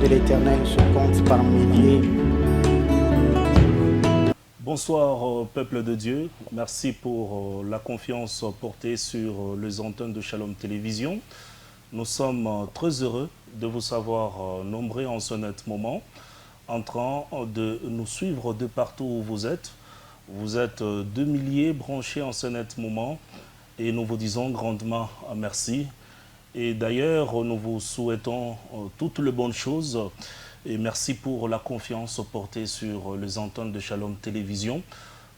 de l'Éternel se comptent par milliers. Bonsoir peuple de Dieu, merci pour la confiance portée sur les antennes de Shalom Télévision. Nous sommes très heureux de vous savoir nombreux en ce net moment, en train de nous suivre de partout où vous êtes. Vous êtes 2 milliers branchés en ce net moment et nous vous disons grandement merci. Et d'ailleurs, nous vous souhaitons toutes les bonnes choses et merci pour la confiance portée sur les antennes de Shalom Télévision.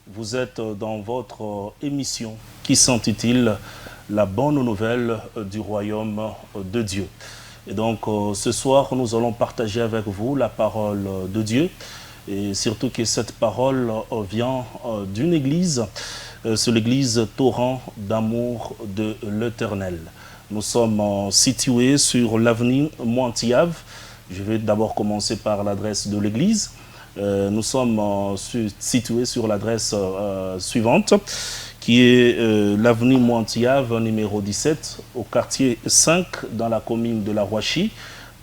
Vous êtes dans votre émission qui s'intitule La bonne nouvelle du royaume de Dieu. Et donc ce soir, nous allons partager avec vous la parole de Dieu et surtout que cette parole vient d'une église, c'est l'église Torrent d'amour de l'Éternel. Nous sommes situés sur l'avenue Montillave. Je vais d'abord commencer par l'adresse de l'église. Nous sommes situés sur l'adresse suivante, qui est l'avenue Montillave, numéro 17, au quartier 5, dans la commune de La Roachie,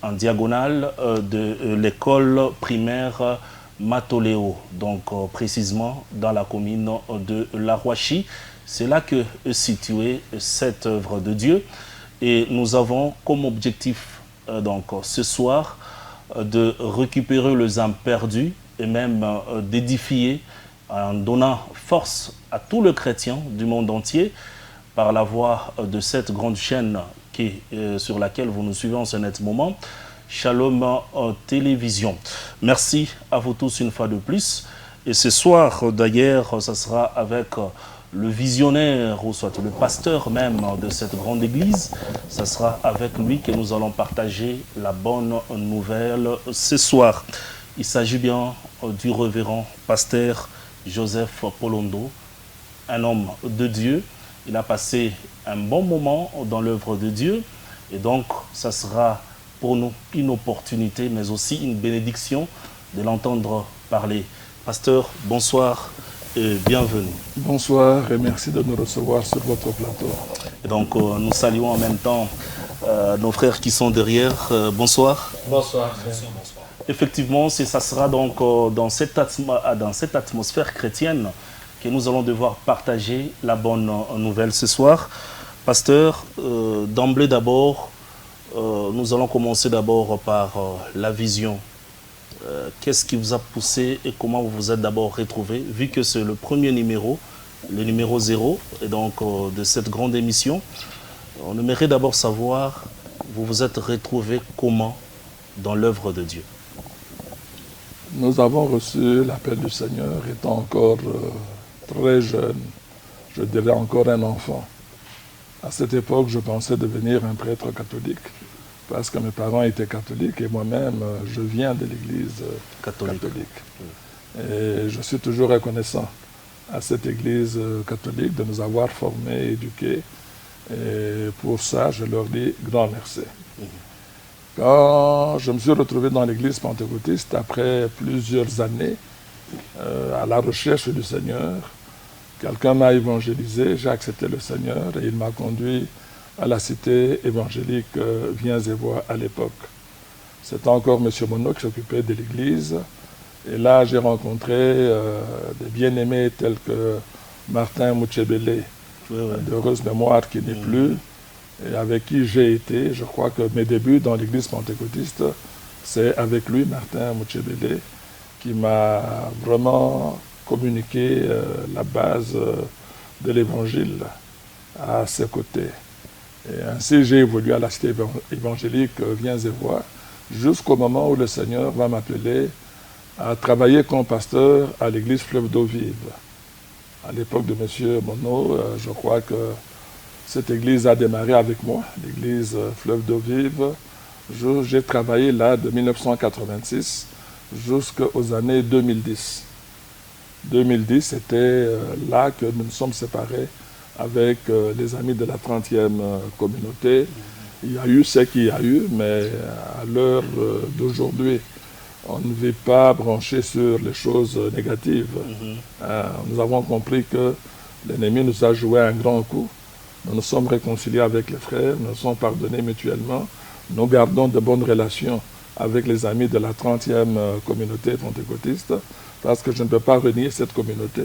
en diagonale de l'école primaire Matoléo, donc précisément dans la commune de La Roachie. C'est là que est située cette œuvre de Dieu. Et nous avons comme objectif donc ce soir de récupérer les âmes perdues et même d'édifier en donnant force à tous les chrétiens du monde entier par la voie de cette grande chaîne sur laquelle vous nous suivez en ce net moment, Shalom Télévision. Merci à vous tous une fois de plus. Et ce soir d'ailleurs, ça sera avec le visionnaire, ou soit le pasteur même de cette grande église. Ce sera avec lui que nous allons partager la bonne nouvelle ce soir. Il s'agit bien du révérend pasteur Joseph Polondo, un homme de Dieu. Il a passé un bon moment dans l'œuvre de Dieu et donc ça sera pour nous une opportunité mais aussi une bénédiction de l'entendre parler. Pasteur, bonsoir. Et bienvenue. Bonsoir et merci de nous recevoir sur votre plateau. Et donc nous saluons en même temps nos frères qui sont derrière. Bonsoir. Bonsoir. Effectivement, ça sera donc dans cette atmosphère chrétienne que nous allons devoir partager la bonne nouvelle ce soir. Pasteur, d'emblée d'abord, nous allons commencer d'abord par la vision. Qu'est-ce qui vous a poussé et comment vous vous êtes d'abord retrouvé, vu que c'est le premier numéro, le numéro 0, et donc de cette grande émission. On aimerait d'abord savoir, vous vous êtes retrouvé comment dans l'œuvre de Dieu? Nous avons reçu l'appel du Seigneur étant encore très jeune, je dirais encore un enfant. À cette époque, je pensais devenir un prêtre catholique. Parce que mes parents étaient catholiques et moi-même, je viens de l'église catholique. Et je suis toujours reconnaissant à cette église catholique de nous avoir formés, éduqués. Et pour ça, je leur dis grand merci. Quand je me suis retrouvé dans l'église pentecôtiste, après plusieurs années, à la recherche du Seigneur, quelqu'un m'a évangélisé, j'ai accepté le Seigneur et il m'a conduit à la cité évangélique Viens et Vois à l'époque. C'était encore M. Monod qui s'occupait de l'église. Et là, j'ai rencontré des bien-aimés tels que Martin Mouchebele, d'heureuse mémoire qui n'est plus, et avec qui j'ai été. Je crois que mes débuts dans l'église pentecôtiste, c'est avec lui, Martin Mouchebele, qui m'a vraiment communiqué la base de l'évangile à ses côtés. Et ainsi, j'ai évolué à la cité évangélique Viens et Vois, jusqu'au moment où le Seigneur va m'appeler à travailler comme pasteur à l'église Fleuve d'Eau Vive. À l'époque de M. Monod, je crois que cette église a démarré avec moi, l'église Fleuve d'Eau Vive. J'ai travaillé là de 1986 jusqu'aux années 2010. 2010, c'était là que nous nous sommes séparés avec les amis de la 30e communauté. Il y a eu ce qu'il y a eu, mais à l'heure d'aujourd'hui, on ne vit pas branché sur les choses négatives. Nous avons compris que l'ennemi nous a joué un grand coup. Nous nous sommes réconciliés avec les frères, nous nous sommes pardonnés mutuellement. Nous gardons de bonnes relations avec les amis de la 30e communauté pentecôtiste, parce que je ne peux pas renier cette communauté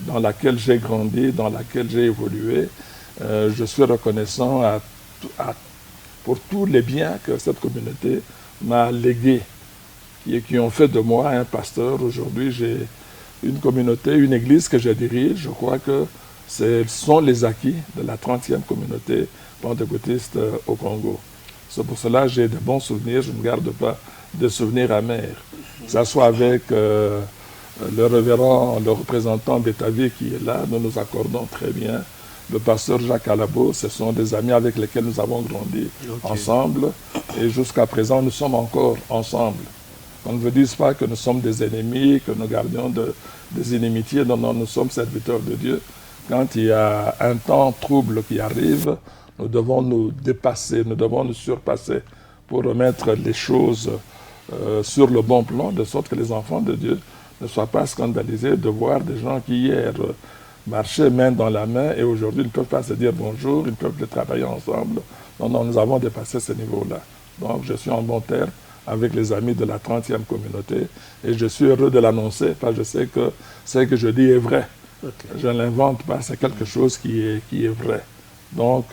dans laquelle j'ai grandi, dans laquelle j'ai évolué. Je suis reconnaissant pour tous les biens que cette communauté m'a légués, qui ont fait de moi un pasteur. Aujourd'hui, j'ai une communauté, une église que je dirige. Je crois que ce sont les acquis de la 30e communauté pentecôtiste au Congo. C'est pour cela que j'ai de bons souvenirs, je ne garde pas de souvenirs amers. Que ce soit avec le révérend, le représentant d'Étavie qui est là, nous nous accordons très bien. Le pasteur Jacques Alabo, ce sont des amis avec lesquels nous avons grandi ensemble. Et jusqu'à présent, nous sommes encore ensemble. On ne veut dire pas que nous sommes des ennemis, que nous gardions des inimitiés. Non, non, nous sommes serviteurs de Dieu. Quand il y a un temps trouble qui arrive, nous devons nous dépasser, nous devons nous surpasser pour remettre les choses sur le bon plan, de sorte que les enfants de Dieu ne soient pas scandalisés de voir des gens qui hier marchaient main dans la main et aujourd'hui ne peuvent pas se dire bonjour, ils ne peuvent plus travailler ensemble. Non, non, nous avons dépassé ce niveau-là. Donc je suis en bon terme avec les amis de la 30e communauté et je suis heureux de l'annoncer parce que je sais que ce que je dis est vrai. Je ne l'invente pas, c'est quelque chose qui est vrai. Donc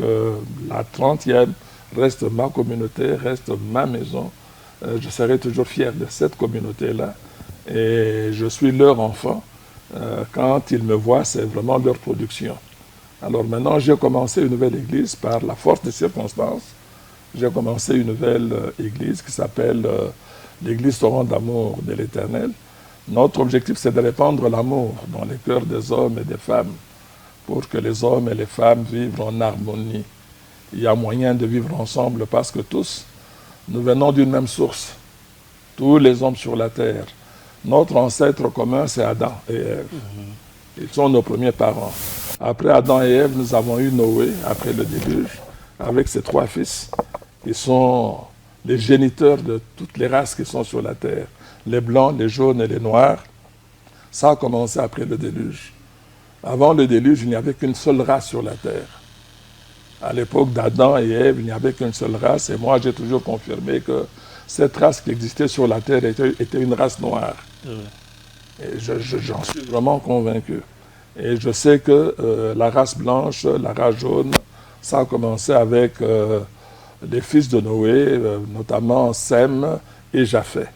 la 30e reste ma communauté, reste ma maison. Je serai toujours fier de cette communauté-là et je suis leur enfant. Quand ils me voient, c'est vraiment leur production. Alors maintenant, j'ai commencé une nouvelle église par la force des circonstances. J'ai commencé une nouvelle église qui s'appelle l'église Torrent d'amour de l'Éternel. Notre objectif, c'est de répandre l'amour dans les cœurs des hommes et des femmes pour que les hommes et les femmes vivent en harmonie. Il y a moyen de vivre ensemble parce que tous, nous venons d'une même source. Tous les hommes sur la terre. Notre ancêtre commun, c'est Adam et Ève. Ils sont nos premiers parents. Après Adam et Ève, nous avons eu Noé, après le déluge, avec ses 3 fils. Ils sont les géniteurs de toutes les races qui sont sur la terre. Les blancs, les jaunes et les noirs. Ça a commencé après le déluge. Avant le déluge, il n'y avait qu'une seule race sur la terre. À l'époque d'Adam et Ève, il n'y avait qu'une seule race. Et moi, j'ai toujours confirmé que cette race qui existait sur la terre était une race noire. Et j'en suis vraiment convaincu. Et je sais que la race blanche, la race jaune, ça a commencé avec les fils de Noé, notamment Sem et Japheth.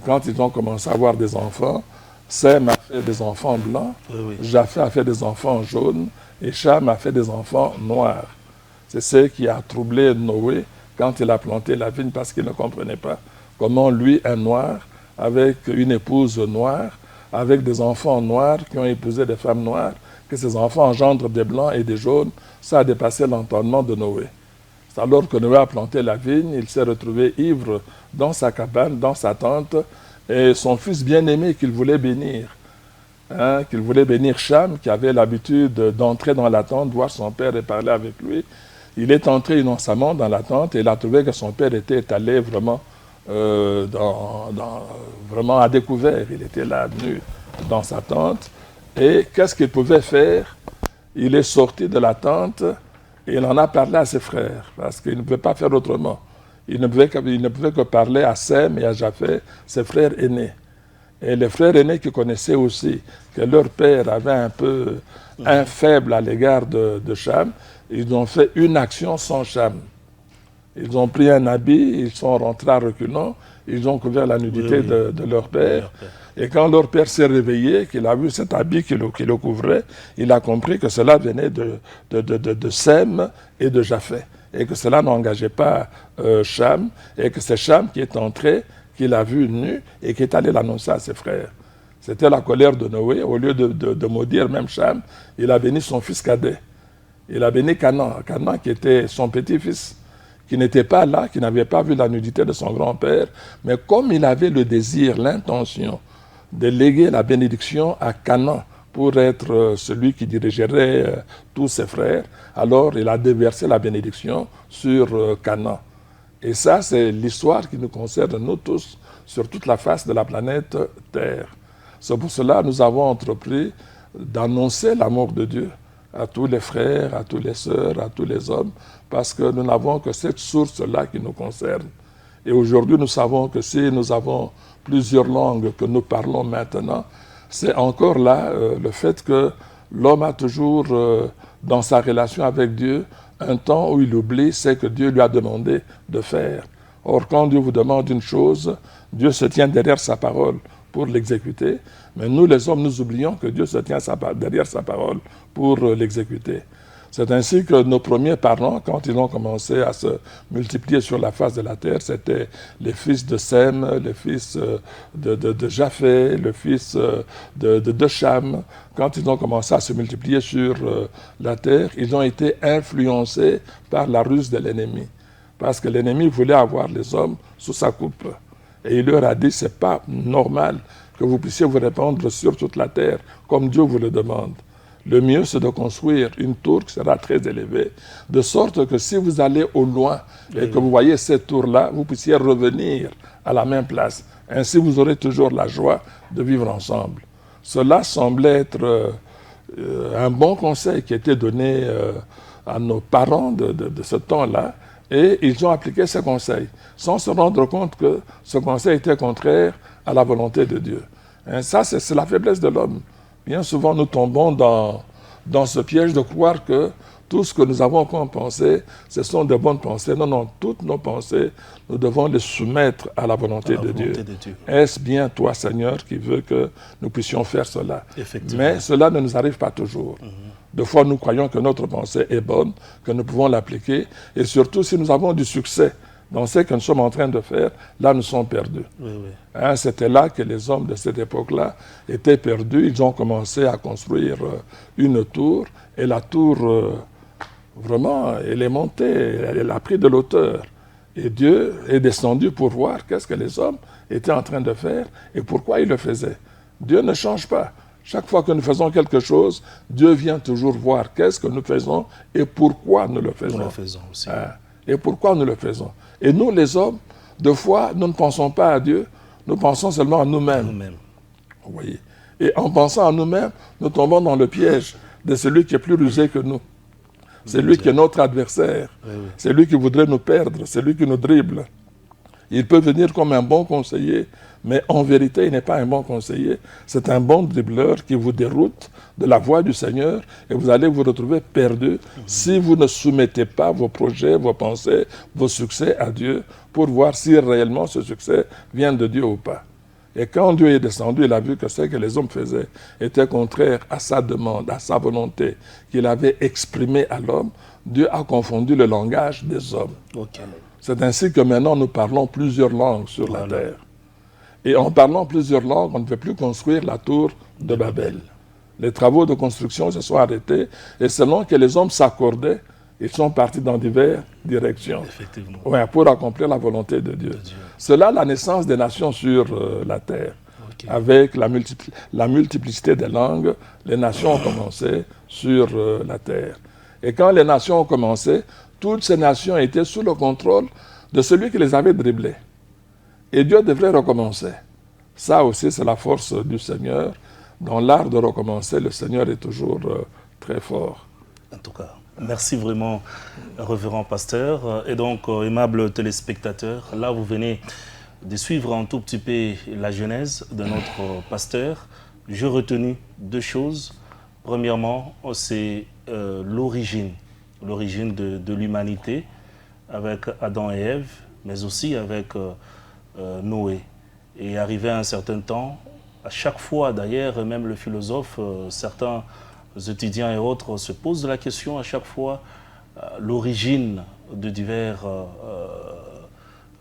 Quand ils ont commencé à avoir des enfants, Sem a fait des enfants blancs, Japheth a fait des enfants jaunes, et Cham a fait des enfants noirs. C'est ce qui a troublé Noé quand il a planté la vigne parce qu'il ne comprenait pas comment lui, un noir, avec une épouse noire, avec des enfants noirs qui ont épousé des femmes noires, que ces enfants engendrent des blancs et des jaunes, ça a dépassé l'entendement de Noé. C'est alors que Noé a planté la vigne, il s'est retrouvé ivre dans sa cabane, dans sa tente, et son fils bien-aimé qu'il voulait bénir, qu'il voulait bénir Cham, qui avait l'habitude d'entrer dans la tente, voir son père et parler avec lui. Il est entré innocemment dans la tente et il a trouvé que son père était allé vraiment, vraiment à découvert. Il était là, nu, dans sa tente. Et qu'est-ce qu'il pouvait faire? Il est sorti de la tente et il en a parlé à ses frères, parce qu'il ne pouvait pas faire autrement. Il ne pouvait que parler à Sem et à Japheth, ses frères aînés. Et les frères aînés qui connaissaient aussi que leur père avait un peu un faible à l'égard de Cham, ils ont fait une action sans Cham. Ils ont pris un habit, ils sont rentrés à reculons, ils ont couvert la nudité de leur père. Et quand leur père s'est réveillé, qu'il a vu cet habit qui le couvrait, il a compris que cela venait de Sem et de Japheth. Et que cela n'engageait pas Cham, et que c'est Cham qui est entré, qu'il a vu nu et qui est allé l'annoncer à ses frères. C'était la colère de Noé. Au lieu de maudire même Cham, il a béni son fils cadet. Il a béni Canaan, Canaan qui était son petit-fils, qui n'était pas là, qui n'avait pas vu la nudité de son grand-père, mais comme il avait le désir, l'intention de léguer la bénédiction à Canaan pour être celui qui dirigerait tous ses frères, alors il a déversé la bénédiction sur Canaan. Et ça, c'est l'histoire qui nous concerne, nous tous, sur toute la face de la planète Terre. C'est pour cela que nous avons entrepris d'annoncer l'amour de Dieu à tous les frères, à toutes les sœurs, à tous les hommes, parce que nous n'avons que cette source-là qui nous concerne. Et aujourd'hui, nous savons que si nous avons plusieurs langues que nous parlons maintenant, c'est encore là le fait que l'homme a toujours, dans sa relation avec Dieu, un temps où il oublie ce que Dieu lui a demandé de faire. Or, quand Dieu vous demande une chose, Dieu se tient derrière sa parole pour l'exécuter. Mais nous, les hommes, nous oublions que Dieu se tient derrière sa parole pour l'exécuter. C'est ainsi que nos premiers parents, quand ils ont commencé à se multiplier sur la face de la terre, c'était les fils de Sem, les fils de Japheth, le fils de Cham. Quand ils ont commencé à se multiplier sur la terre, ils ont été influencés par la ruse de l'ennemi. Parce que l'ennemi voulait avoir les hommes sous sa coupe. Et il leur a dit, c'est pas normal que vous puissiez vous répandre sur toute la terre, comme Dieu vous le demande. Le mieux, c'est de construire une tour qui sera très élevée, de sorte que si vous allez au loin et que vous voyez cette tour-là, vous puissiez revenir à la même place. Ainsi, vous aurez toujours la joie de vivre ensemble. Cela semblait être un bon conseil qui était donné à nos parents de ce temps-là, et ils ont appliqué ce conseil, sans se rendre compte que ce conseil était contraire à la volonté de Dieu. Et ça, c'est la faiblesse de l'homme. Bien souvent, nous tombons dans ce piège de croire que tout ce que nous avons comme pensée, ce sont de bonnes pensées. Non, non, toutes nos pensées, nous devons les soumettre à la volonté de Dieu. Est-ce bien toi, Seigneur, qui veux que nous puissions faire cela? Mais cela ne nous arrive pas toujours. Des fois, nous croyons que notre pensée est bonne, que nous pouvons l'appliquer, et surtout si nous avons du succès dans ce que nous sommes en train de faire, là nous sommes perdus. Hein, c'était là que les hommes de cette époque-là étaient perdus. Ils ont commencé à construire une tour, et la tour, vraiment, elle est montée, elle a pris de l'auteur. Et Dieu est descendu pour voir qu'est-ce que les hommes étaient en train de faire et pourquoi ils le faisaient. Dieu ne change pas. Chaque fois que nous faisons quelque chose, Dieu vient toujours voir qu'est-ce que nous faisons et pourquoi nous le faisons. Nous le faisons aussi. Hein, et pourquoi nous le faisons. Et nous, les hommes, deux fois, nous ne pensons pas à Dieu, nous pensons seulement à nous-mêmes. Vous voyez. Et en pensant à nous-mêmes, nous tombons dans le piège de celui qui est plus rusé que nous. C'est lui qui est notre adversaire. C'est lui qui voudrait nous perdre, c'est lui qui nous dribble. Il peut venir comme un bon conseiller, mais en vérité, il n'est pas un bon conseiller. C'est un bon dribbleur qui vous déroute de la voie du Seigneur et vous allez vous retrouver perdu si vous ne soumettez pas vos projets, vos pensées, vos succès à Dieu pour voir si réellement ce succès vient de Dieu ou pas. Et quand Dieu est descendu, il a vu que ce que les hommes faisaient était contraire à sa demande, à sa volonté qu'il avait exprimée à l'homme. Dieu a confondu le langage des hommes. C'est ainsi que maintenant nous parlons plusieurs langues sur la terre. Et en parlant plusieurs langues, on ne peut plus construire la tour de Babel. Les travaux de construction se sont arrêtés et selon que les hommes s'accordaient, ils sont partis dans diverses directions pour accomplir la volonté de Dieu. C'est là la naissance des nations sur la terre. Avec la multiplicité des langues, les nations ont commencé sur la terre. Et quand les nations ont commencé, toutes ces nations étaient sous le contrôle de celui qui les avait dribblées. Et Dieu devrait recommencer. Ça aussi, c'est la force du Seigneur. Dans l'art de recommencer, le Seigneur est toujours très fort. En tout cas, merci vraiment, révérend pasteur. Et donc, aimables téléspectateurs, là, vous venez de suivre un tout petit peu la genèse de notre pasteur. J'ai retenu deux choses. Premièrement, c'est l'origine de l'humanité avec Adam et Ève, mais aussi avec Noé. Et arrivé à un certain temps, à chaque fois d'ailleurs, même le philosophe, certains étudiants et autres se posent la question à chaque fois, l'origine de divers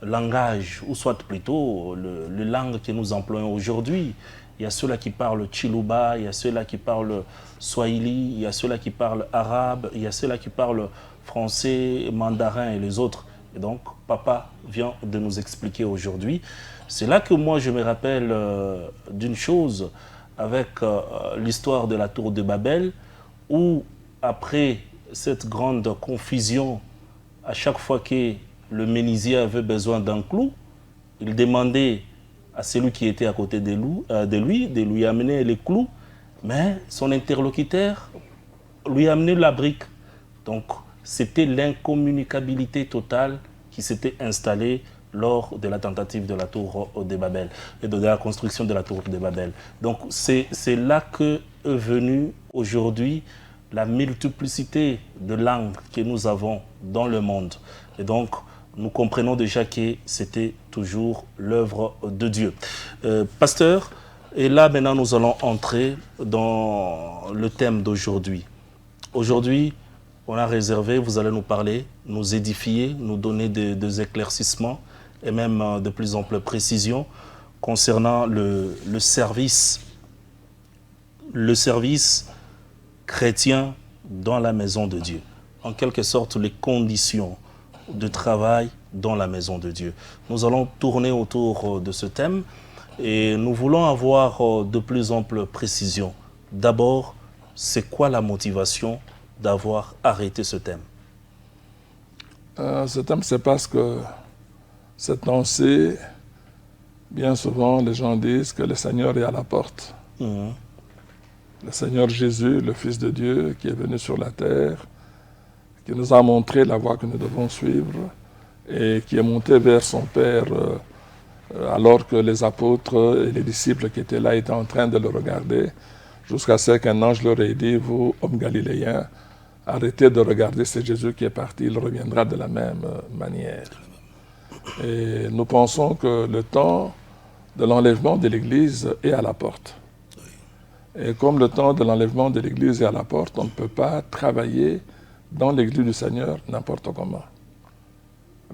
langages, ou soit plutôt les langues que nous employons aujourd'hui. Il y a ceux-là qui parlent Chiluba, il y a ceux-là qui parlent Swahili, il y a ceux-là qui parlent arabe, il y a ceux-là qui parlent français, mandarin et les autres. Et donc, papa vient de nous expliquer aujourd'hui. C'est là que moi, je me rappelle d'une chose avec l'histoire de la tour de Babel, où après cette grande confusion, à chaque fois que le menuisier avait besoin d'un clou, il demandait à celui qui était à côté de lui de lui amener les clous, mais son interlocuteur lui amenait la brique. Donc, c'était l'incommunicabilité totale qui s'était installée lors de la tentative de la tour de Babel et de la construction de la tour de Babel. Donc c'est là que est venue aujourd'hui la multiplicité de langues que nous avons dans le monde. Et donc nous comprenons déjà que c'était toujours l'œuvre de Dieu. Pasteur, et là maintenant nous allons entrer dans le thème d'aujourd'hui. Aujourd'hui, on a réservé, vous allez nous parler, nous édifier, nous donner des éclaircissements et même de plus amples précisions concernant le service chrétien dans la maison de Dieu. En quelque sorte, les conditions de travail dans la maison de Dieu. Nous allons tourner autour de ce thème et nous voulons avoir de plus amples précisions. D'abord, c'est quoi la motivation d'avoir arrêté ce thème? Ce thème, c'est parce que cette lancée, bien souvent, les gens disent que le Seigneur est à la porte. Le Seigneur Jésus, le Fils de Dieu, qui est venu sur la terre, qui nous a montré la voie que nous devons suivre et qui est monté vers son Père alors que les apôtres et les disciples qui étaient là étaient en train de le regarder, jusqu'à ce qu'un ange leur ait dit, vous, hommes galiléens, arrêtez de regarder, c'est Jésus qui est parti, il reviendra de la même manière. Et nous pensons que le temps de l'enlèvement de l'Église est à la porte. Et comme le temps de l'enlèvement de l'Église est à la porte, on ne peut pas travailler dans l'Église du Seigneur n'importe comment.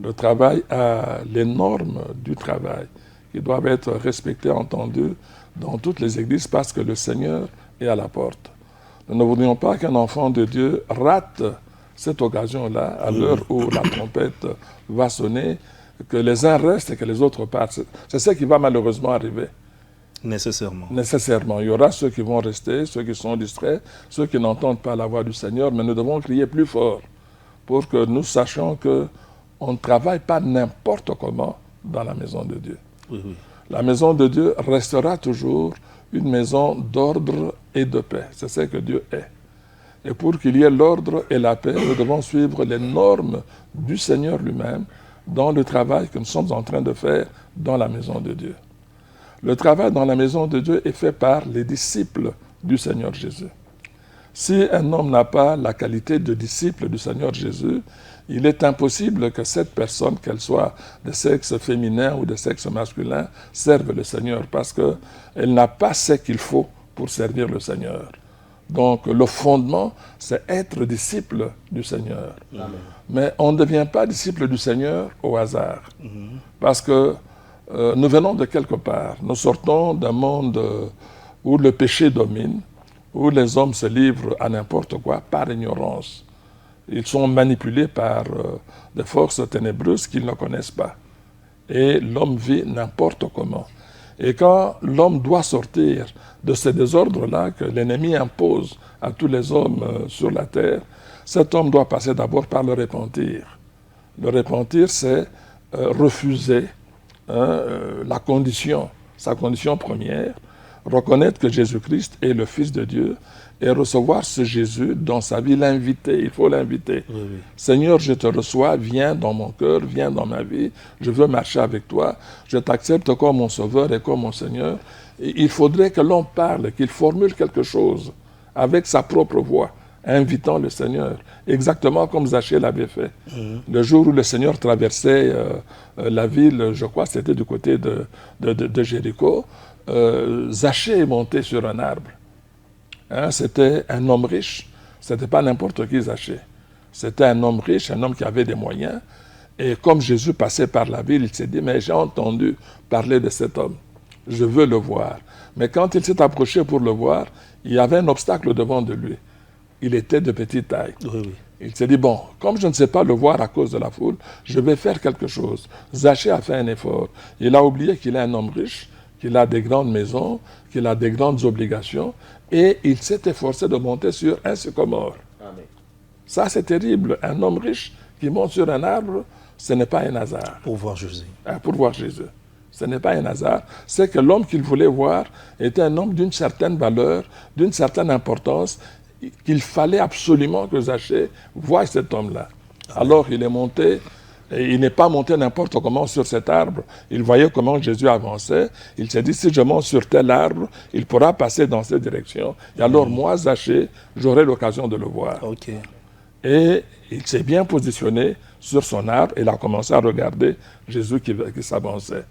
Le travail a les normes du travail qui doivent être respectées, entendues dans toutes les églises parce que le Seigneur est à la porte. Nous ne voudrions pas qu'un enfant de Dieu rate cette occasion-là à l'heure où la trompette va sonner, que les uns restent et que les autres partent. C'est ce qui va malheureusement arriver. Nécessairement. Nécessairement. Il y aura ceux qui vont rester, ceux qui sont distraits, ceux qui n'entendent pas la voix du Seigneur, mais nous devons crier plus fort pour que nous sachions qu'on ne travaille pas n'importe comment dans la maison de Dieu. Oui, oui. La maison de Dieu restera toujours une maison d'ordre et de paix. C'est ce que Dieu est. Et pour qu'il y ait l'ordre et la paix, nous devons suivre les normes du Seigneur lui-même dans le travail que nous sommes en train de faire dans la maison de Dieu. Le travail dans la maison de Dieu est fait par les disciples du Seigneur Jésus. Si un homme n'a pas la qualité de disciple du Seigneur Jésus, il est impossible que cette personne, qu'elle soit de sexe féminin ou de sexe masculin, serve le Seigneur parce qu'elle n'a pas ce qu'il faut pour servir le Seigneur. Donc le fondement, c'est être disciple du Seigneur. Amen. Mais on ne devient pas disciple du Seigneur au hasard. Parce que nous venons de quelque part. Nous sortons d'un monde où le péché domine, où les hommes se livrent à n'importe quoi par ignorance. Ils sont manipulés par des forces ténébreuses qu'ils ne connaissent pas. Et l'homme vit n'importe comment. Et quand l'homme doit sortir de ce désordre-là que l'ennemi impose à tous les hommes sur la terre, cet homme doit passer d'abord par le repentir. Le repentir, c'est refuser la condition, sa condition première, reconnaître que Jésus-Christ est le Fils de Dieu et recevoir ce Jésus dans sa vie, l'inviter, il faut l'inviter. Oui, oui. Seigneur, je te reçois, viens dans mon cœur, viens dans ma vie, je veux marcher avec toi, je t'accepte comme mon Sauveur et comme mon Seigneur. Et il faudrait que l'on parle, qu'il formule quelque chose avec sa propre voix, invitant le Seigneur, exactement comme Zachée l'avait fait. Le jour où le Seigneur traversait la ville, je crois que c'était du côté de Jéricho, Zachée est monté sur un arbre. C'était un homme riche, ce n'était pas n'importe qui Zachée. C'était un homme riche, un homme qui avait des moyens. Et comme Jésus passait par la ville, il s'est dit, mais j'ai entendu parler de cet homme, je veux le voir. Mais quand il s'est approché pour le voir, il y avait un obstacle devant de lui. Il était de petite taille. Oui, oui. Il s'est dit, bon, comme je ne sais pas le voir à cause de la foule, je vais faire quelque chose. Zachée a fait un effort. Il a oublié qu'il est un homme riche, qu'il a des grandes maisons, qu'il a des grandes obligations, et il s'est efforcé de monter sur un sycomore. Amen. Ça, c'est terrible. Un homme riche qui monte sur un arbre, ce n'est pas un hasard. Pour voir Jésus. Pour voir Jésus. Ce n'est pas un hasard. C'est que l'homme qu'il voulait voir était un homme d'une certaine valeur, d'une certaine importance, qu'il fallait absolument que Zachée voie cet homme-là. Alors il est monté Et il n'est pas monté n'importe comment sur cet arbre. Il voyait comment Jésus avançait. Il s'est dit, si je monte sur tel arbre, il pourra passer dans cette direction. Et alors moi, Zachée, j'aurai l'occasion de le voir. Ok. Et il s'est bien positionné sur son arbre et il a commencé à regarder Jésus qui s'avançait.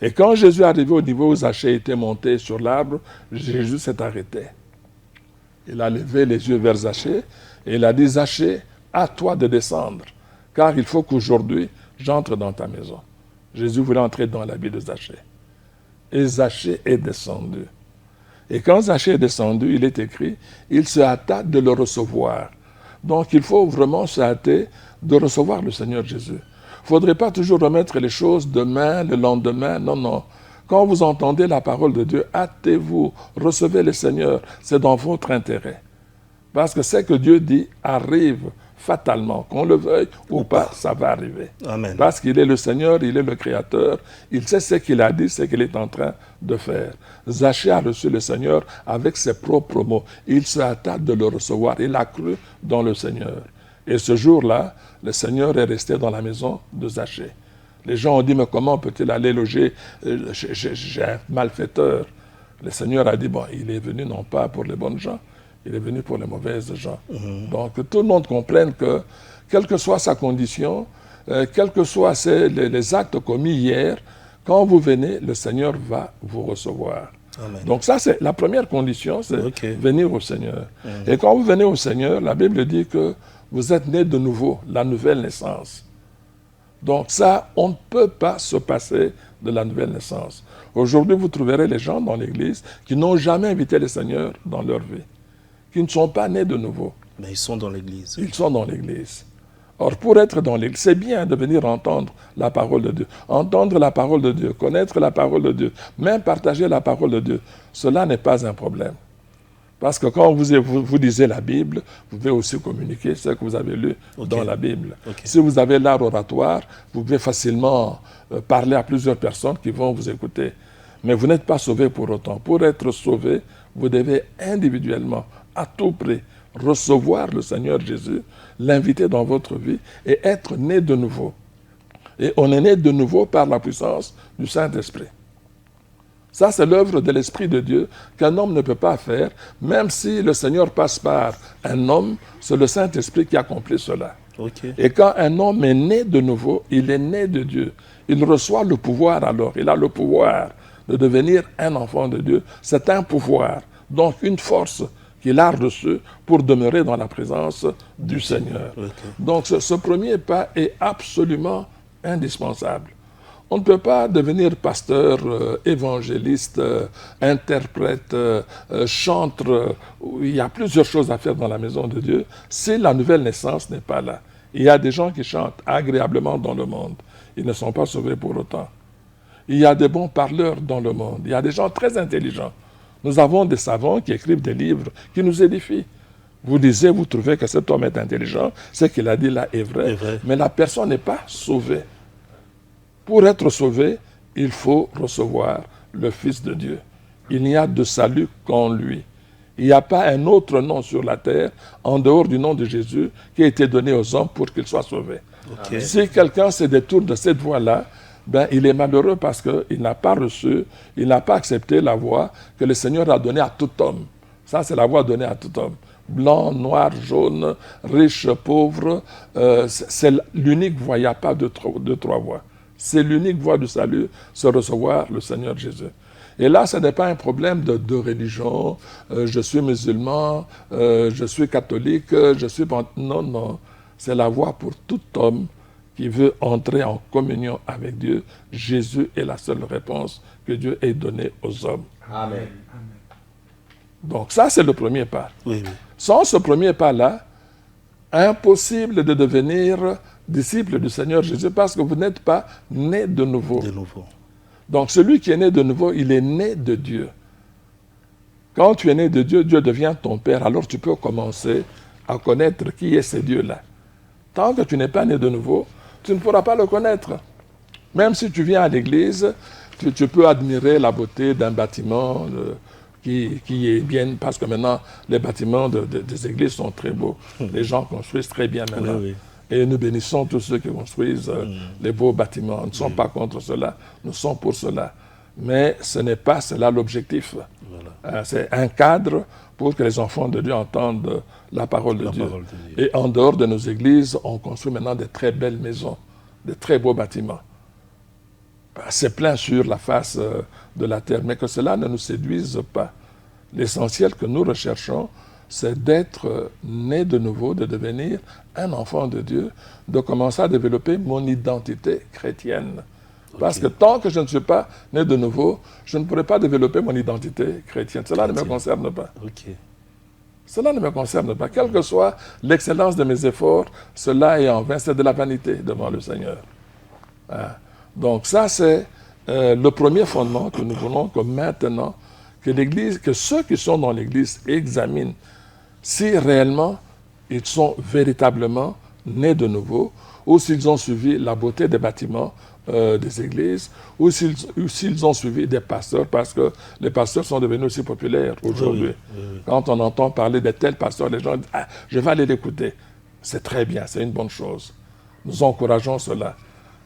Et quand Jésus est arrivé au niveau où Zachée était monté sur l'arbre, Jésus s'est arrêté. Il a levé les yeux vers Zachée et il a dit, Zachée, à toi de descendre, car il faut qu'aujourd'hui, j'entre dans ta maison. Jésus voulait entrer dans la vie de Zachée. Et Zachée est descendu. Et quand Zachée est descendu, il est écrit, il se hâta de le recevoir. Donc il faut vraiment se hâter de recevoir le Seigneur Jésus. Il ne faudrait pas toujours remettre les choses demain, le lendemain, non, non. Quand vous entendez la parole de Dieu, hâtez-vous, recevez le Seigneur, c'est dans votre intérêt. Parce que ce que Dieu dit arrive fatalement, qu'on le veuille ou pas, ça va arriver. Amen. Parce qu'il est le Seigneur, il est le Créateur, il sait ce qu'il a dit, ce qu'il est en train de faire. Zachée a reçu le Seigneur avec ses propres mots. Il se hâta de le recevoir, il a cru dans le Seigneur. Et ce jour-là, le Seigneur est resté dans la maison de Zachée. Les gens ont dit, mais comment peut-il aller loger chez un malfaiteur? Le Seigneur a dit, bon, il est venu non pas pour les bonnes gens, il est venu pour les mauvaises gens. Donc, tout le monde comprenne que, quelle que soit sa condition, quels que soient les actes commis hier, quand vous venez, le Seigneur va vous recevoir. Amen. Donc, ça, c'est la première condition, c'est venir au Seigneur. Et quand vous venez au Seigneur, la Bible dit que vous êtes nés de nouveau, la nouvelle naissance. Donc, ça, on ne peut pas se passer de la nouvelle naissance. Aujourd'hui, vous trouverez les gens dans l'Église qui n'ont jamais invité le Seigneur dans leur vie, qui ne sont pas nés de nouveau. Mais ils sont dans l'Église. Ils sont dans l'Église. Or, pour être dans l'Église, c'est bien de venir entendre la parole de Dieu. Entendre la parole de Dieu, connaître la parole de Dieu, même partager la parole de Dieu. Cela n'est pas un problème. Parce que quand vous lisez la Bible, vous pouvez aussi communiquer ce que vous avez lu dans la Bible. Si vous avez l'art oratoire, vous pouvez facilement parler à plusieurs personnes qui vont vous écouter. Mais vous n'êtes pas sauvé pour autant. Pour être sauvé, vous devez individuellement, à tout prix, recevoir le Seigneur Jésus, l'inviter dans votre vie et être né de nouveau. Et on est né de nouveau par la puissance du Saint-Esprit. Ça, c'est l'œuvre de l'Esprit de Dieu qu'un homme ne peut pas faire, même si le Seigneur passe par un homme, c'est le Saint-Esprit qui accomplit cela. Et quand un homme est né de nouveau, il est né de Dieu. Il reçoit le pouvoir alors, il a le pouvoir de devenir un enfant de Dieu. C'est un pouvoir, donc une force qu'il a reçue pour demeurer dans la présence du Seigneur. Donc ce premier pas est absolument indispensable. On ne peut pas devenir pasteur, évangéliste, interprète, chantre. Il y a plusieurs choses à faire dans la maison de Dieu si la nouvelle naissance n'est pas là. Il y a des gens qui chantent agréablement dans le monde. Ils ne sont pas sauvés pour autant. Il y a des bons parleurs dans le monde. Il y a des gens très intelligents. Nous avons des savants qui écrivent des livres qui nous édifient. Vous lisez, vous trouvez que cet homme est intelligent, ce qu'il a dit là est vrai. Mais la personne n'est pas sauvée. Pour être sauvé, il faut recevoir le Fils de Dieu. Il n'y a de salut qu'en lui. Il n'y a pas un autre nom sur la terre, en dehors du nom de Jésus, qui a été donné aux hommes pour qu'ils soient sauvés. Si quelqu'un se détourne de cette voie-là, ben, il est malheureux parce qu'il n'a pas reçu, il n'a pas accepté la voie que le Seigneur a donnée à tout homme. Ça, c'est la voie donnée à tout homme. Blanc, noir, jaune, riche, pauvre, c'est l'unique voie, il n'y a pas de trois voies. C'est l'unique voie du salut, c'est recevoir le Seigneur Jésus. Et là, ce n'est pas un problème de religion, je suis musulman, je suis catholique, je suis... Non, non, c'est la voie pour tout homme qui veut entrer en communion avec Dieu. Jésus est la seule réponse que Dieu ait donnée aux hommes. Amen. Donc ça, c'est le premier pas. Oui. Sans ce premier pas-là, impossible de devenir disciple du Seigneur Jésus parce que vous n'êtes pas né de nouveau. Donc celui qui est né de nouveau, il est né de Dieu. Quand tu es né de Dieu, Dieu devient ton Père. Alors tu peux commencer à connaître qui est ce Dieu-là. Tant que tu n'es pas né de nouveau, tu ne pourras pas le connaître. Même si tu viens à l'église, tu peux admirer la beauté d'un bâtiment qui est bien, parce que maintenant, les bâtiments des églises sont très beaux. Les gens construisent très bien maintenant. Et nous bénissons tous ceux qui construisent les beaux bâtiments. Nous ne sommes pas contre cela, nous sommes pour cela. Mais ce n'est pas cela l'objectif. Voilà. C'est un cadre pour que les enfants de Dieu entendent la parole de Dieu. Et en dehors de nos églises, on construit maintenant de très belles maisons, de très beaux bâtiments. C'est plein sur la face de la terre, mais que cela ne nous séduise pas. L'essentiel que nous recherchons, c'est d'être né de nouveau, de devenir un enfant de Dieu, de commencer à développer mon identité chrétienne. Parce que tant que je ne suis pas né de nouveau, je ne pourrai pas développer mon identité chrétienne. Cela ne me concerne pas. Cela ne me concerne pas. Quelle que soit l'excellence de mes efforts, cela est en vain. C'est de la vanité devant le Seigneur. Donc ça, c'est le premier fondement que nous voulons que maintenant, que l'Église, que ceux qui sont dans l'Église examinent si réellement ils sont véritablement nés de nouveau, ou s'ils ont suivi la beauté des bâtiments des églises, ou s'ils ont suivi des pasteurs, parce que les pasteurs sont devenus aussi populaires aujourd'hui. Quand on entend parler de tels pasteurs, les gens disent « Ah, je vais aller l'écouter ». C'est très bien, c'est une bonne chose. Nous encourageons cela.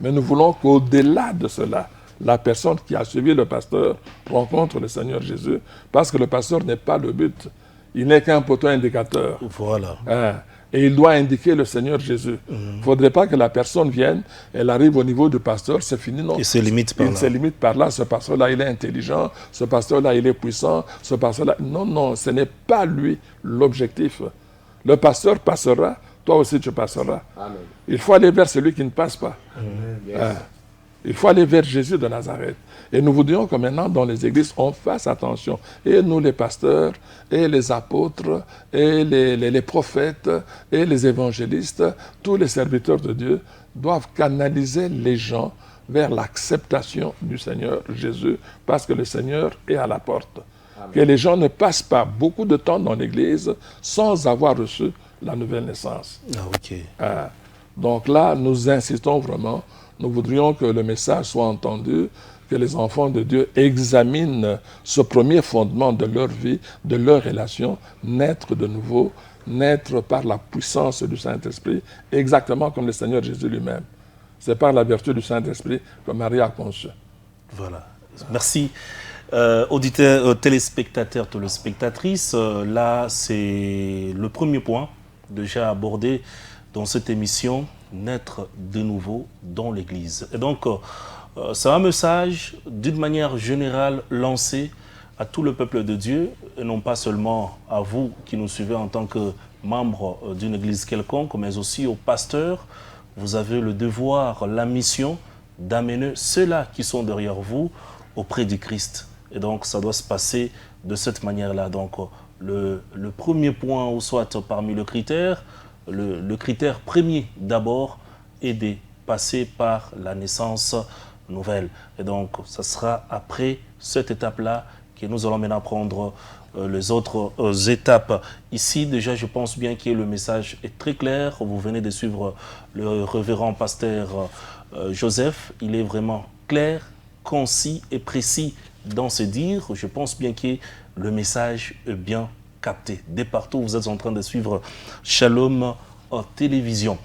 Mais nous voulons qu'au-delà de cela, la personne qui a suivi le pasteur rencontre le Seigneur Jésus, parce que le pasteur n'est pas le but. Il n'est qu'un poteau indicateur. Voilà. Et il doit indiquer le Seigneur Jésus. Il ne faudrait pas que la personne vienne, elle arrive au niveau du pasteur, c'est fini, non. Il se limite par là. Il se limite par là. Ce pasteur-là, il est intelligent. Ce pasteur-là, il est puissant. Ce pasteur-là... Non, non, ce n'est pas lui l'objectif. Le pasteur passera, toi aussi tu passeras. Amen. Il faut aller vers celui qui ne passe pas. Il faut aller vers Jésus de Nazareth. Et nous voudrions que maintenant, dans les églises, on fasse attention. Et nous, les pasteurs, et les apôtres, et les prophètes, et les évangélistes, tous les serviteurs de Dieu doivent canaliser les gens vers l'acceptation du Seigneur Jésus, parce que le Seigneur est à la porte. Amen. Que les gens ne passent pas beaucoup de temps dans l'église sans avoir reçu la nouvelle naissance. Donc là, nous insistons vraiment. Nous voudrions que le message soit entendu, que les enfants de Dieu examinent ce premier fondement de leur vie, de leur relation, naître de nouveau, naître par la puissance du Saint-Esprit, exactement comme le Seigneur Jésus lui-même. C'est par la vertu du Saint-Esprit que Marie a conçu. Voilà. Merci. Auditeurs, téléspectateurs, téléspectatrices, là, c'est le premier point déjà abordé dans cette émission, naître de nouveau dans l'Église. Et donc, c'est un message d'une manière générale lancé à tout le peuple de Dieu, et non pas seulement à vous qui nous suivez en tant que membres d'une Église quelconque, mais aussi aux pasteurs. Vous avez le devoir, la mission d'amener ceux-là qui sont derrière vous auprès du Christ. Et donc, ça doit se passer de cette manière-là. Donc, le premier point, ou soit parmi les critères, le critère premier d'abord est de passer par la naissance nouvelle. Et donc, ça sera après cette étape-là que nous allons maintenant prendre les autres étapes. Ici, déjà, je pense bien que le message est très clair. Vous venez de suivre le révérend pasteur Joseph. Il est vraiment clair, concis et précis dans ses dires. Je pense bien que le message est bien capté. Dès partout, vous êtes en train de suivre Shalom Télévision.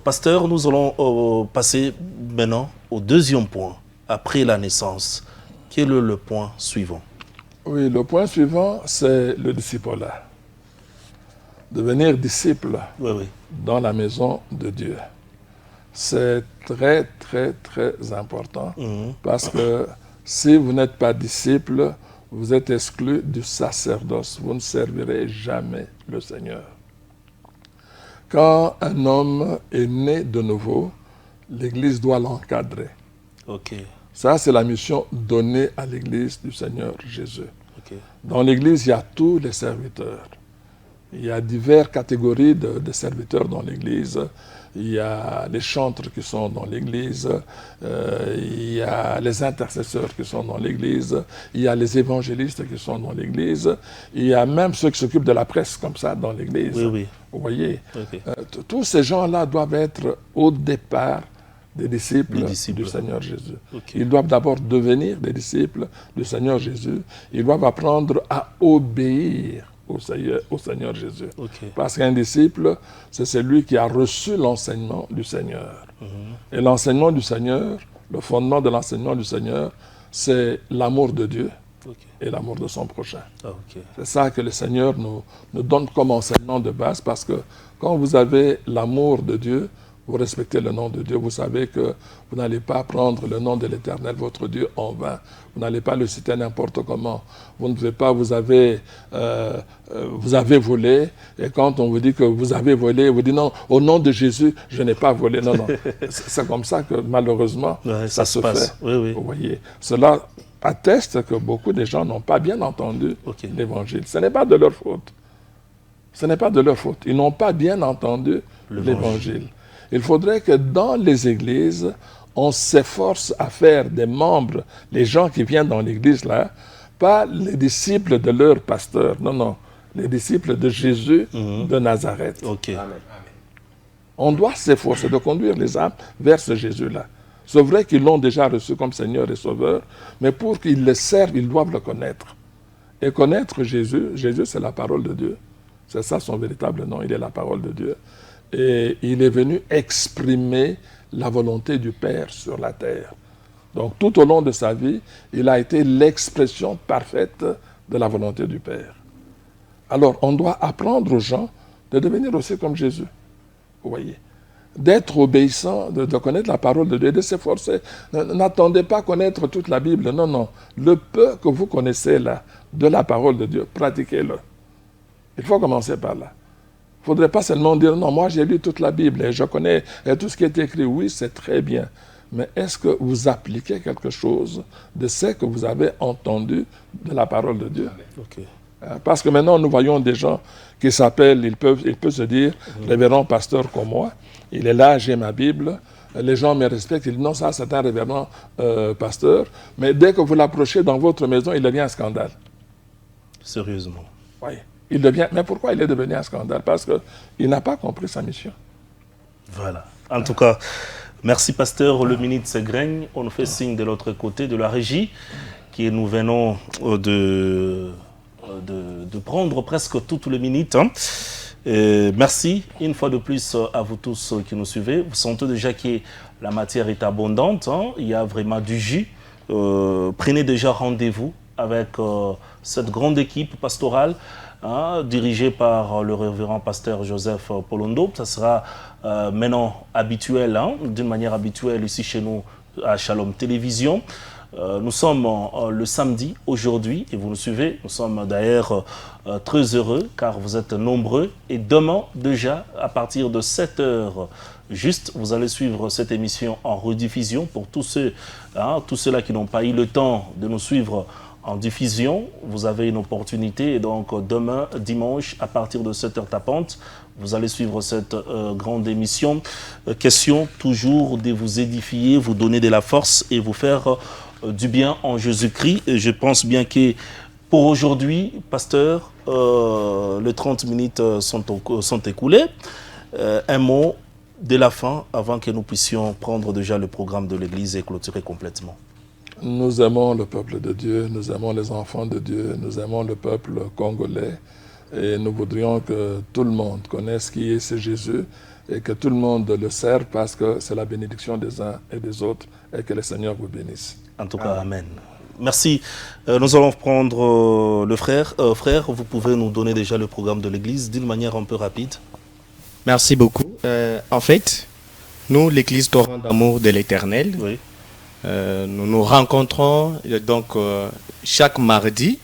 Pasteur, nous allons passer maintenant au deuxième point, après la naissance. Quel est le point suivant? Oui, le point suivant, c'est le discipulat. Devenir disciple dans la maison de Dieu. C'est très, très, très important parce que si vous n'êtes pas disciple, vous êtes exclu du sacerdoce. Vous ne servirez jamais le Seigneur. Quand un homme est né de nouveau, l'Église doit l'encadrer. Ça, c'est la mission donnée à l'Église du Seigneur Jésus. Dans l'Église, il y a tous les serviteurs. Il y a diverses catégories de serviteurs dans l'Église. Il y a les chantres qui sont dans l'Église, il y a les intercesseurs qui sont dans l'Église, il y a les évangélistes qui sont dans l'Église, il y a même ceux qui s'occupent de la presse comme ça dans l'Église. Vous voyez, tous ces gens-là doivent être au départ des disciples du Seigneur Jésus. Ils doivent d'abord devenir des disciples du Seigneur Jésus. Ils doivent apprendre à obéir au Seigneur Jésus. Okay. Parce qu'un disciple, c'est celui qui a reçu l'enseignement du Seigneur. Et l'enseignement du Seigneur, le fondement de l'enseignement du Seigneur, c'est l'amour de Dieu et l'amour de son prochain. C'est ça que le Seigneur nous donne comme enseignement de base, parce que quand vous avez l'amour de Dieu, vous respectez le nom de Dieu, vous savez que vous n'allez pas prendre le nom de l'Éternel, votre Dieu, en vain. Vous n'allez pas le citer n'importe comment. Vous ne pouvez pas, vous avez volé, et quand on vous dit que vous avez volé, vous dites non, au nom de Jésus, je n'ai pas volé. Non, non. C'est comme ça que malheureusement, ça se fait. Oui. Vous voyez. Cela atteste que beaucoup de gens n'ont pas bien entendu l'Évangile. Ce n'est pas de leur faute. Ce n'est pas de leur faute. Ils n'ont pas bien entendu l'Évangile. Il faudrait que dans les églises, on s'efforce à faire des membres, les gens qui viennent dans l'église là, pas les disciples de leur pasteur, non, non, les disciples de Jésus de Nazareth. Amen. On doit s'efforcer de conduire les âmes vers ce Jésus-là. C'est vrai qu'ils l'ont déjà reçu comme Seigneur et Sauveur, mais pour qu'ils le servent, ils doivent le connaître. Et connaître Jésus, Jésus c'est la parole de Dieu. C'est ça son véritable nom, il est la parole de Dieu. Et il est venu exprimer la volonté du Père sur la terre. Donc tout au long de sa vie, il a été l'expression parfaite de la volonté du Père. Alors on doit apprendre aux gens de devenir aussi comme Jésus. Vous voyez, d'être obéissant, de connaître la parole de Dieu, de s'efforcer. N'attendez pas connaître toute la Bible, non, non. Le peu que vous connaissez là, de la parole de Dieu, pratiquez-le. Il faut commencer par là. Il ne faudrait pas seulement dire, non, moi j'ai lu toute la Bible et je connais tout ce qui est écrit. Oui, c'est très bien. Mais est-ce que vous appliquez quelque chose de ce que vous avez entendu de la parole de Dieu? Parce que maintenant, nous voyons des gens qui s'appellent, ils peuvent se dire, révérend pasteur comme moi. Il est là, j'ai ma Bible. Les gens me respectent. Ils disent, non, ça c'est un révérend pasteur. Mais dès que vous l'approchez dans votre maison, il devient un scandale. Sérieusement. Oui. Il devient, mais pourquoi il est devenu un scandale? Parce qu'il n'a pas compris sa mission. Voilà. En tout cas, merci pasteur. Le minute s'égrègne. On nous fait signe de l'autre côté de la régie, qui nous venons de prendre presque toutes les minutes. Merci une fois de plus à vous tous qui nous suivez. Vous sentez déjà que la matière est abondante. Il y a vraiment du jus. Prenez déjà rendez-vous avec cette grande équipe pastorale dirigée par le révérend pasteur Joseph Polondo. Ça sera maintenant habituel, d'une manière habituelle ici chez nous à Shalom Télévision. Nous sommes le samedi aujourd'hui et vous nous suivez. Nous sommes d'ailleurs très heureux car vous êtes nombreux. Et demain déjà, à partir de 7h juste, vous allez suivre cette émission en rediffusion pour tous ceux-là qui n'ont pas eu le temps de nous suivre en diffusion. Vous avez une opportunité et donc demain, dimanche, à partir de 7h tapante, vous allez suivre cette grande émission. Question toujours de vous édifier, vous donner de la force et vous faire du bien en Jésus-Christ. Et je pense bien que pour aujourd'hui, pasteur, les 30 minutes sont écoulées. Un mot de la fin avant que nous puissions prendre déjà le programme de l'Église et clôturer complètement. Nous aimons le peuple de Dieu, nous aimons les enfants de Dieu, nous aimons le peuple congolais et nous voudrions que tout le monde connaisse qui est ce Jésus et que tout le monde le serve parce que c'est la bénédiction des uns et des autres et que le Seigneur vous bénisse. En tout cas, amen. Merci. Nous allons prendre le frère. Frère, vous pouvez nous donner déjà le programme de l'Église d'une manière un peu rapide. Merci beaucoup. En fait, nous, l'Église Torrent d'amour de l'Éternel, oui. Nous nous rencontrons donc chaque mardi.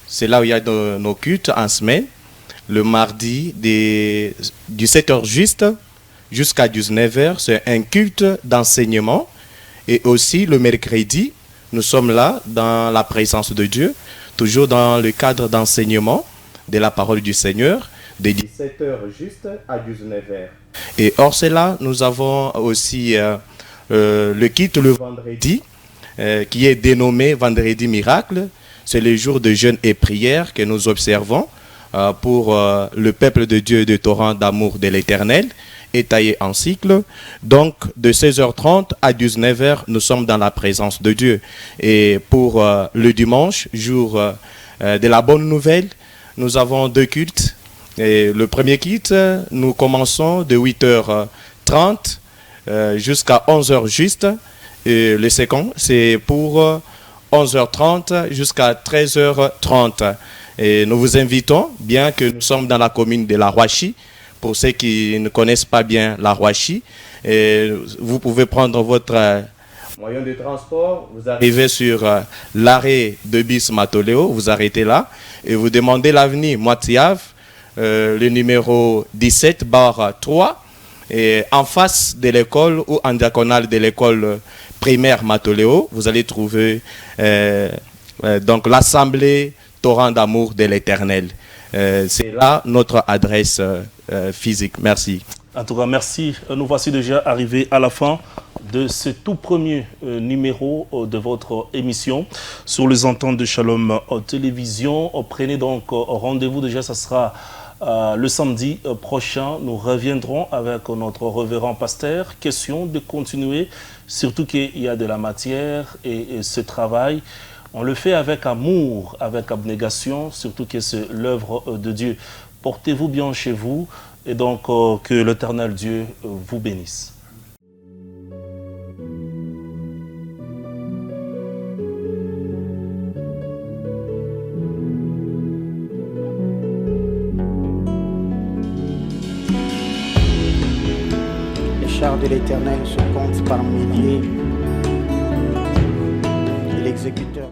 C'est là où il y a nos cultes en semaine. Le mardi, du 7h juste jusqu'à 19h, c'est un culte d'enseignement. Et aussi le mercredi, nous sommes là dans la présence de Dieu, toujours dans le cadre d'enseignement de la parole du Seigneur, de 17h juste à 19h. Et hors cela, nous avons aussi le culte le vendredi, qui est dénommé Vendredi Miracle. C'est le jour de jeûne et prière que nous observons pour le peuple de Dieu de Torrent d'amour de l'Éternel, étayé en cycle. Donc, de 16h30 à 19h, nous sommes dans la présence de Dieu. Et pour le dimanche, jour de la bonne nouvelle, nous avons 2 cultes. Et le premier culte, nous commençons de 8h30 jusqu'à 11h juste. Et le second, c'est pour 11h30 jusqu'à 13h30. Et nous vous invitons, bien que nous sommes dans la commune de La Roachie, pour ceux qui ne connaissent pas bien La Roachie, vous pouvez prendre votre moyen de transport, vous arrivez sur l'arrêt de bus Matoléo, vous arrêtez là et vous demandez l'avenue Moitiave, le numéro 17/3, et en face de l'école ou en diagonale de l'école primaire Matoléo, vous allez trouver donc l'Assemblée Torrent d'amour de l'Éternel. C'est là notre adresse physique. Merci. En tout cas, merci. Nous voici déjà arrivés à la fin de ce tout premier numéro de votre émission sur les antennes de Shalom Télévision. Prenez donc rendez-vous déjà, ça sera le samedi prochain. Nous reviendrons avec notre révérend pasteur. Question de continuer, surtout qu'il y a de la matière et ce travail, on le fait avec amour, avec abnégation, surtout que c'est l'œuvre de Dieu. Portez-vous bien chez vous et donc que l'Éternel Dieu vous bénisse. Les chars de l'Éternel se comptent par milliers et l'exécuteur